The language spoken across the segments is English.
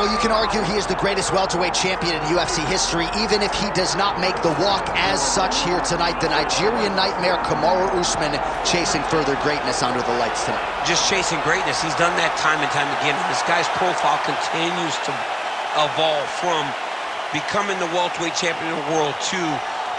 Well, you can argue he is the greatest welterweight champion in UFC history, even if he does not make the walk as such here tonight. The Nigerian nightmare, Kamaru Usman, chasing further greatness under the lights tonight. Just chasing greatness. He's done that time and time again. This guy's profile continues to evolve from becoming the welterweight champion of the world to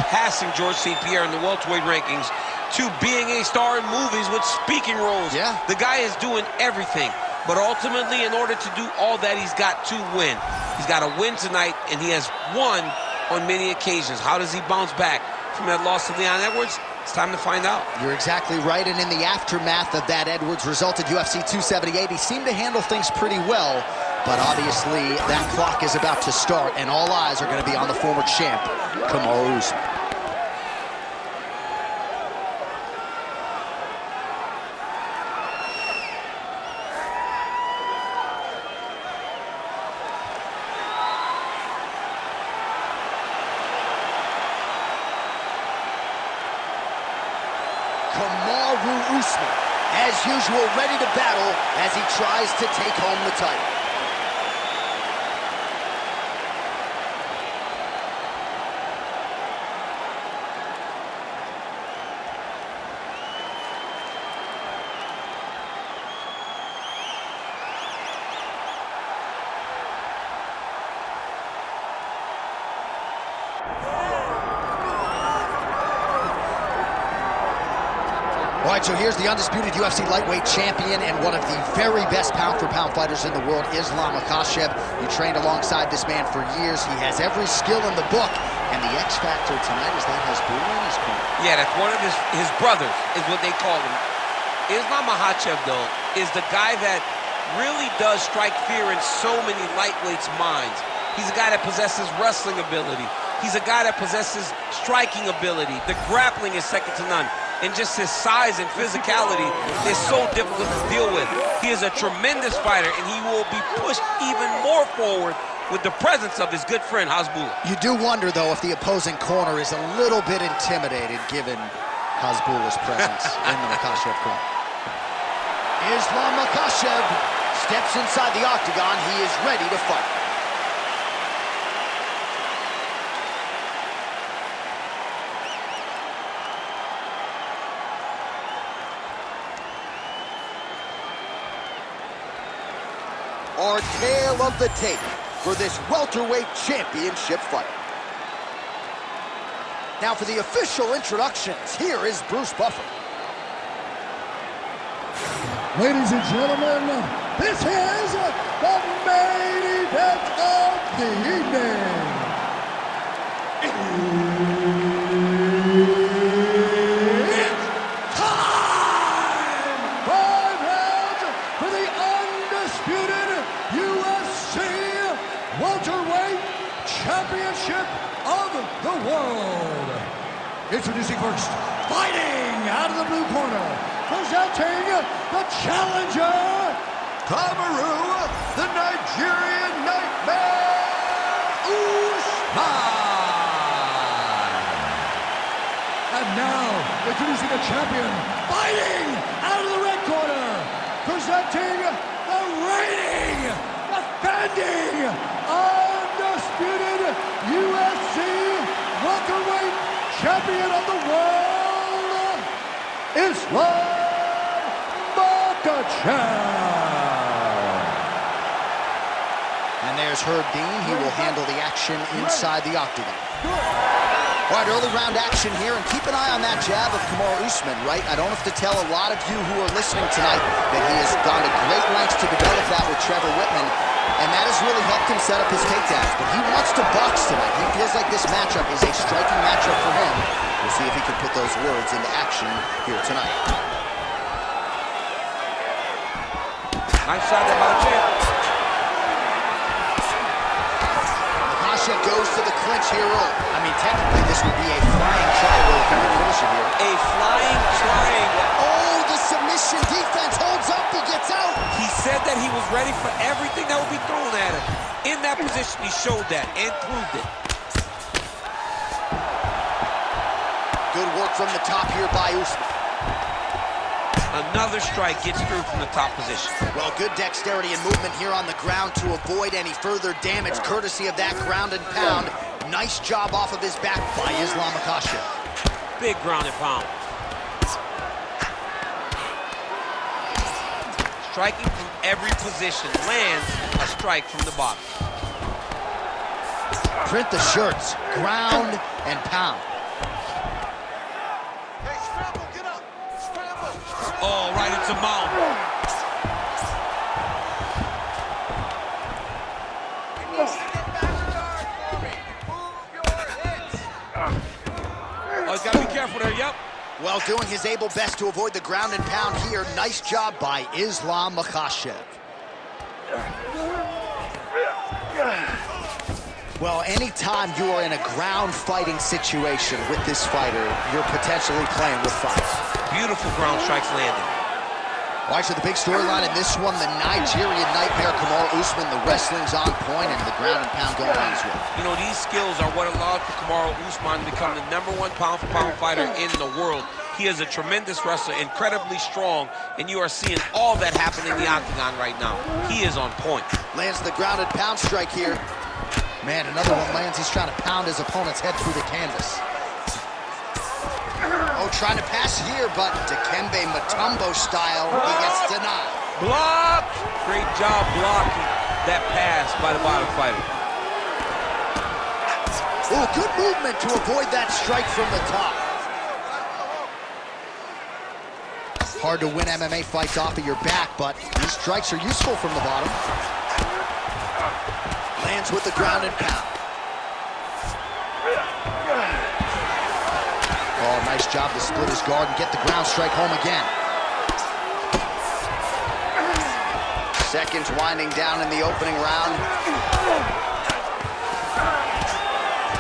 passing George St. Pierre in the welterweight rankings to being a star in movies with speaking roles. Yeah. The guy is doing everything. But ultimately, in order to do all that, he's got to win. He's got to win tonight, and he has won on many occasions. How does he bounce back from that loss to Leon Edwards? It's time to find out. You're exactly right, and in the aftermath of that Edwards result at UFC 278, he seemed to handle things pretty well, but obviously that clock is about to start, and all eyes are going to be on the former champ, Kamaru Usman. Kamaru Usman, as usual, ready to battle as he tries to take home the title. All right, so here's the undisputed UFC lightweight champion and one of the very best pound-for-pound fighters in the world, Islam Makhachev. You trained alongside this man for years. He has every skill in the book, and the X factor tonight is that has Boo in his corner. Yeah, that's one of his brothers, is what they call him. Islam Makhachev, though, is the guy that really does strike fear in so many lightweights' minds. He's a guy that possesses wrestling ability. He's a guy that possesses striking ability. The grappling is second to none. And just his size and physicality is so difficult to deal with. He is a tremendous fighter, and he will be pushed even more forward with the presence of his good friend, Hasbulla. You do wonder, though, if the opposing corner is a little bit intimidated given Hasbulla's presence in the Makhachev corner. Islam Makhachev steps inside the octagon. He is ready to fight. Our tale of the tape for this welterweight championship fight. Now for the official introductions, here is Bruce Buffer. Ladies and gentlemen, this is the main event of the evening. Welterweight Championship of the World. Introducing first, fighting out of the blue corner, presenting the challenger, Kamaru, the Nigerian nightmare, Usman. And now, introducing the champion, fighting out of the red corner, presenting the reigning, defending, undisputed UFC welterweight champion of the world, Islam Makhachev. And there's Herb Dean. He will handle the action inside the octagon. All right, early round action here, and keep an eye on that jab of Kamaru Usman, right? I don't have to tell a lot of you who are listening tonight that he has gone to great lengths to develop that with Trevor Whitman, and that has really helped him set up his takedowns. But he wants to box tonight. He feels like this matchup is a striking matchup for him. We'll see if he can put those words into action here tonight. Nice shot there by the champ. Makhachev goes to the clinch here early. I mean, technically, this would be a flying triangle if he could finish it here. A flying triangle. Oh, the submission defense holds up. He gets out. He said that he was ready for everything that would be thrown at him. In that position, he showed that and proved it. Good work from the top here by Usman. Another strike gets through from the top position. Well, good dexterity and movement here on the ground to avoid any further damage, courtesy of that ground and pound. Nice job off of his back by Islam Makhachev. Big ground and pound. Striking from every position, lands a strike from the bottom. Print the shirts, ground and pound. Hey, scramble, get up. Scramble. Oh, right into mount. Oh, he's got to be careful there, yep. Well, doing his able best to avoid the ground and pound here. Nice job by Islam Makhachev. Well, anytime you are in a ground fighting situation with this fighter, you're potentially playing with fire. Beautiful ground strikes landed. All right, so the big storyline in this one, the Nigerian Nightmare, Kamaru Usman, the wrestling's on point and the ground and pound going on as well. You know, these skills are what allowed for Kamaru Usman to become the #1 pound-for-pound fighter in the world. He is a tremendous wrestler, incredibly strong, and you are seeing all that happen in the octagon right now. He is on point. Lands the ground and pound strike here. Man, another one lands. He's trying to pound his opponent's head through the canvas. Oh, trying to pass here, but Dikembe Mutombo style, he gets denied. Block! Great job blocking that pass by the bottom fighter. Oh, good movement to avoid that strike from the top. Hard to win MMA fights off of your back, but these strikes are useful from the bottom. Lands with the ground and pound. Oh, nice job to split his guard and get the ground strike home again. Seconds winding down in the opening round.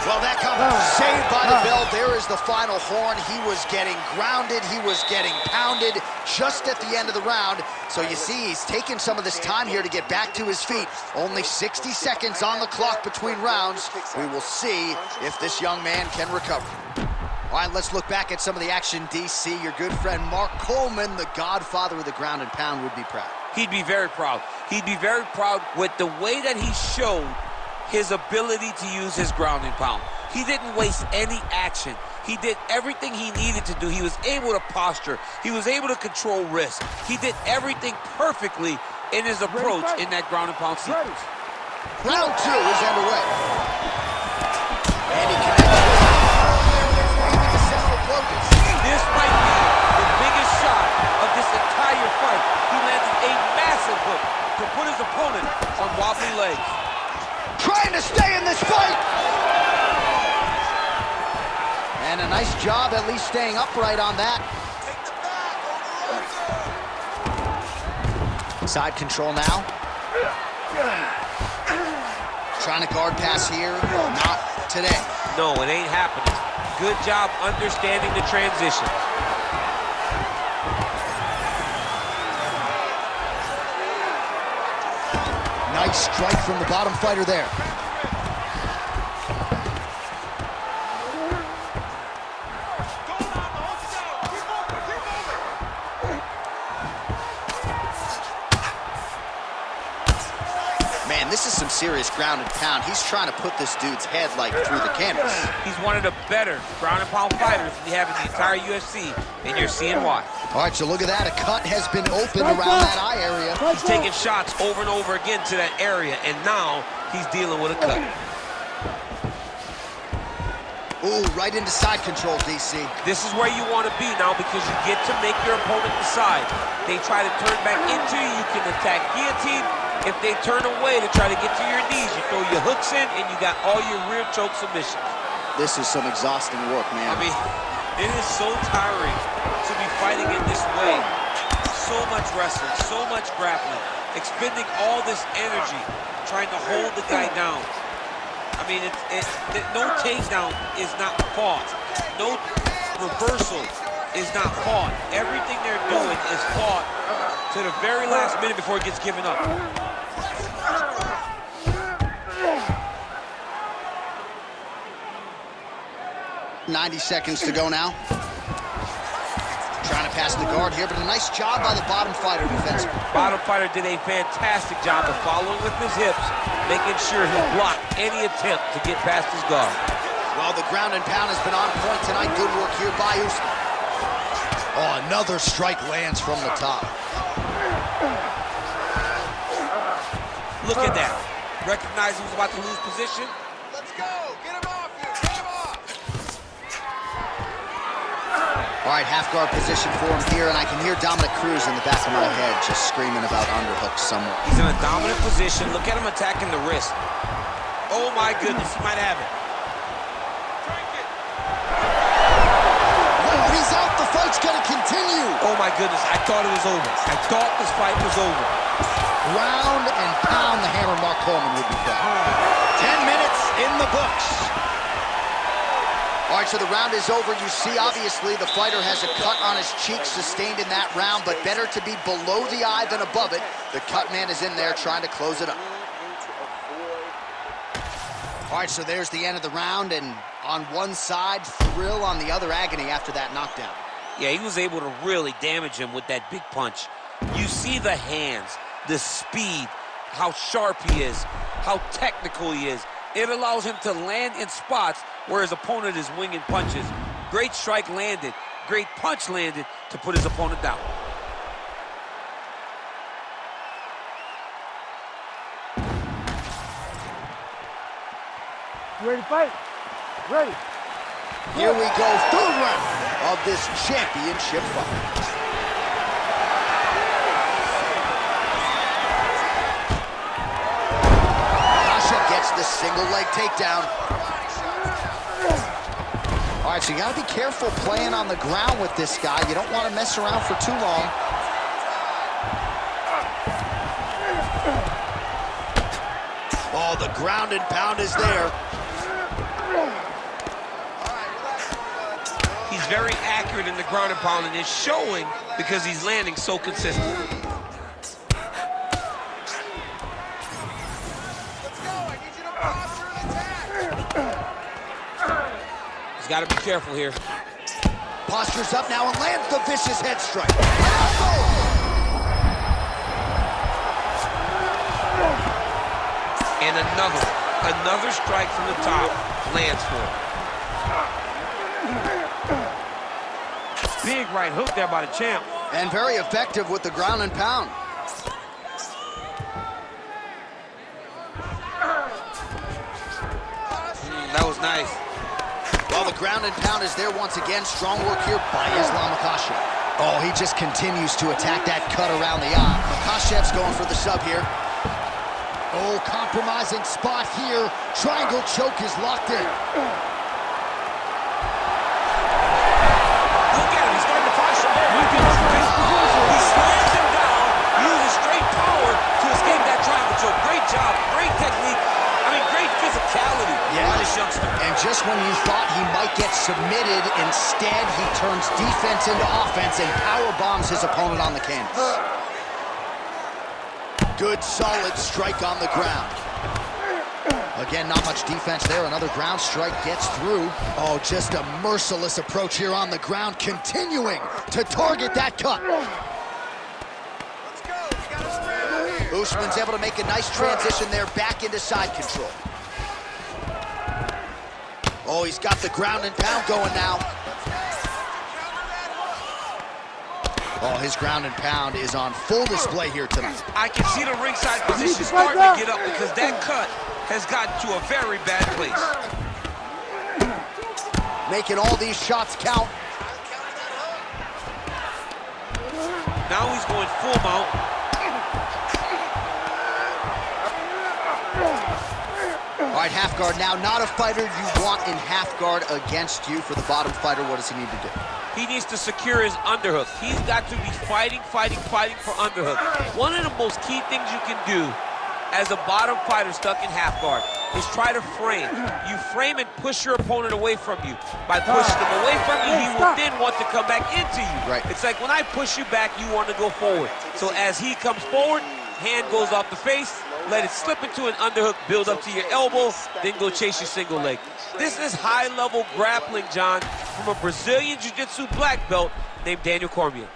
Well, that comes saved by the bell. There is the final horn. He was getting grounded. He was getting pounded just at the end of the round. So you see, he's taking some of this time here to get back to his feet. Only 60 seconds on the clock between rounds. We will see if this young man can recover. All right, let's look back at some of the action, DC. Your good friend Mark Coleman, the godfather of the ground and pound, would be proud. He'd be very proud. He'd be very proud with the way that he showed his ability to use his ground and pound. He didn't waste any action. He did everything he needed to do. He was able to posture. He was able to control risk. He did everything perfectly in his approach in that ground and pound sequence. Round 2 is underway. And he connects. This might be the biggest shot of this entire fight. He landed a massive hook to put his opponent on wobbly legs. Trying to stay in this fight. And a nice job at least staying upright on that. Side control now. Trying to guard pass here. Not today. No, it ain't happening. Good job understanding the transition. Nice strike from the bottom fighter there. Man, this is some serious ground and pound. He's trying to put this dude's head like through the canvas. He's one of the better ground and pound fighters we have in the entire UFC, and you're seeing why. All right, so look at that. A cut has been opened around that eye area. He's taking shots over and over again to that area, and now he's dealing with a cut. Ooh, right into side control, DC. This is where you want to be now because you get to make your opponent decide. They try to turn back into you, you can attack guillotine. If they turn away to try to get to your knees, you throw your hooks in and you got all your rear choke submissions. This is some exhausting work, man. I mean, it is so tiring to be fighting in this way. So much wrestling, so much grappling, expending all this energy trying to hold the guy down. I mean, no takedown is not fought. No reversal is not fought. Everything they're doing is fought to the very last minute before it gets given up. 90 seconds to go now. Trying to past the guard here, but a nice job by the bottom fighter defensively. Bottom fighter did a fantastic job of following with his hips, making sure he blocked any attempt to get past his guard. Well, the ground and pound has been on point tonight. Good work here by Usman. Oh, another strike lands from the top. Look at that. Recognized he was about to lose position. Let's go. Get him off here. Get him off. All right, half guard position for him here, and I can hear Dominic Cruz in the back of my head just screaming about underhooks somewhere. He's in a dominant position. Look at him attacking the wrist. Oh my goodness, he might have it. Oh, he's out. The fight's gonna continue. Oh my goodness, I thought it was over. I thought this fight was over. Ground and pound, the hammer Mark Coleman would be proud. 10 minutes in the books. All right, so the round is over. You see, obviously, the fighter has a cut on his cheek sustained in that round, but better to be below the eye than above it. The cut man is in there trying to close it up. All right, so there's the end of the round, and on one side, thrill, on the other, agony after that knockdown. Yeah, he was able to really damage him with that big punch. You see the hands, the speed, how sharp he is, how technical he is. It allows him to land in spots where his opponent is winging punches. Great strike landed, great punch landed to put his opponent down. You ready to fight? Ready. Here we go, third round of this championship fight. Makhachev gets the single leg takedown. All right, so you gotta be careful playing on the ground with this guy. You don't want to mess around for too long. Oh, the ground and pound is there. He's very accurate in the ground and pound, and it's showing because he's landing so consistent. Let's go. I need you to posture and attack. He's got to be careful here. Postures up now and lands the vicious head strike. And another strike from the top lands for him. Big right hook there by the champ. And very effective with the ground and pound. That was nice. Well, the ground and pound is there once again. Strong work here by Makhachev. Oh, he just continues to attack that cut around the eye. Makhachev's going for the sub here. Oh, compromising spot here. Triangle choke is locked in. Look at him, he's starting to posture. He slams him down, uses straight power to escape that triangle choke. Great job, great technique. I mean, great physicality by this youngster. And just when you thought he might get submitted, instead he turns defense into offense and power bombs his opponent on the canvas. Good, solid strike on the ground. Again, not much defense there. Another ground strike gets through. Oh, just a merciless approach here on the ground, continuing to target that cut. Let's go. We got to scramble here. Usman's able to make a nice transition there back into side control. Oh, he's got the ground and pound going now. Oh, his ground and pound is on full display here tonight. I can see the ringside position starting to get up because that cut has gotten to a very bad place. Making all these shots count. Now he's going full mount. All right, half guard now. Not a fighter you want in half guard against you. For the bottom fighter, what does he need to do? He needs to secure his underhook. He's got to be fighting for underhook. One of the most key things you can do as a bottom fighter stuck in half guard is try to frame. You frame and push your opponent away from you. By pushing him away from you, he will then want to come back into you. Right. It's like when I push you back, you want to go forward. So as he comes forward, hand goes off the face, let it slip into an underhook, build up to your elbow, then go chase your single leg. This is high-level grappling, John, from a Brazilian Jiu-Jitsu black belt named Daniel Cormier.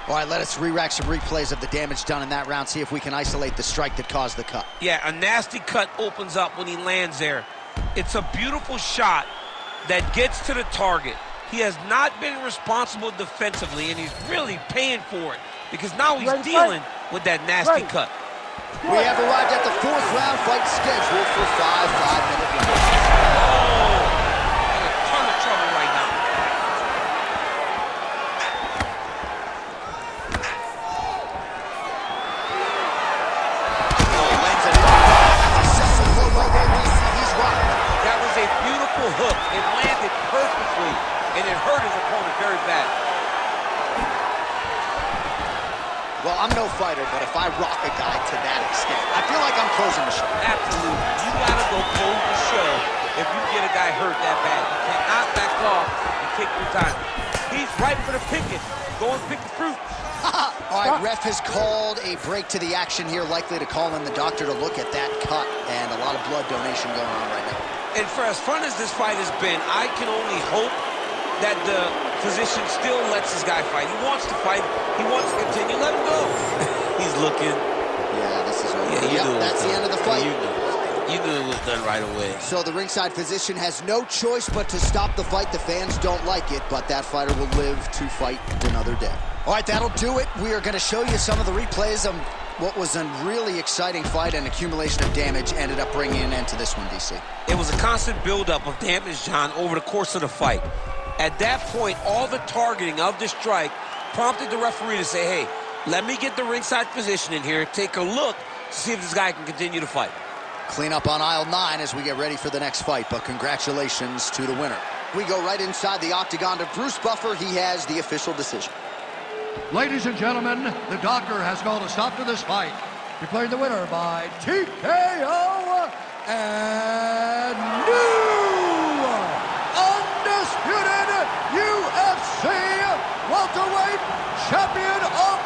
All right, let us re-rack some replays of the damage done in that round, see if we can isolate the strike that caused the cut. Yeah, a nasty cut opens up when he lands there. It's a beautiful shot that gets to the target. He has not been responsible defensively, and he's really paying for it because now he's dealing with that nasty cut. We have arrived at the 4th round fight scheduled for 5 5-minute rounds. Oh, in a ton of trouble right now. That was a beautiful hook. It landed perfectly, and it hurt his opponent very bad. Well, I'm no fighter, but if I rock a guy to that extent, I feel like I'm closing the show. Absolutely. You gotta go close the show if you get a guy hurt that bad. You cannot back off and take your time. He's ripe for the picking. Go and pick the fruit. All right, ref has called a break to the action here, likely to call in the doctor to look at that cut, and a lot of blood donation going on right now. And for as fun as this fight has been, I can only hope that the physician still lets this guy fight. He wants to fight. He wants to continue. Let him go. He's looking. Yeah, this is over. Yeah, yep, that's the end of the fight. You knew it was done right away. So the ringside physician has no choice but to stop the fight. The fans don't like it, but that fighter will live to fight another day. All right, that'll do it. We are going to show you some of the replays of what was a really exciting fight, and accumulation of damage ended up bringing an end to this one, DC. It was a constant buildup of damage, John, over the course of the fight. At that point, all the targeting of the strike prompted the referee to say, hey, let me get the ringside physician in here, take a look to see if this guy can continue to fight. Clean up on aisle 9 as we get ready for the next fight, but congratulations to the winner. We go right inside the octagon to Bruce Buffer. He has the official decision. Ladies and gentlemen, the doctor has called a stop to this fight, declaring the winner by TKO and new undisputed UFC welterweight champion of